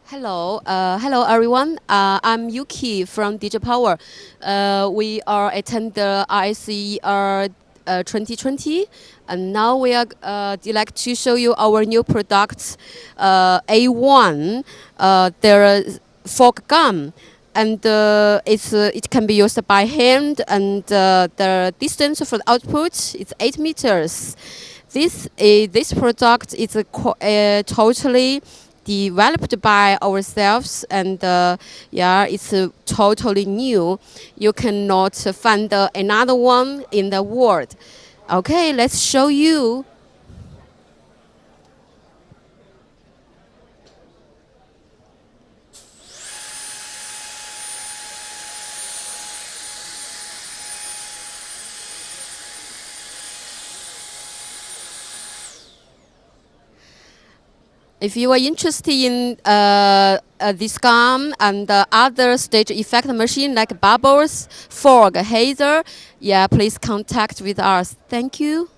Hello everyone. I'm Yuki from DJPOWER. We are attend the ISE 2020, and now we are like to show you our new product, A1. Their fork gun, and it can be used by hand, and the distance for the output is 8 meters. This product is totally developed by ourselves, and yeah, it's totally new. You cannot find another one in the world. Okay, let's show you. If you are interested in this gun and other stage effect machine like bubbles, fog, hazer, yeah, please contact with us. Thank you.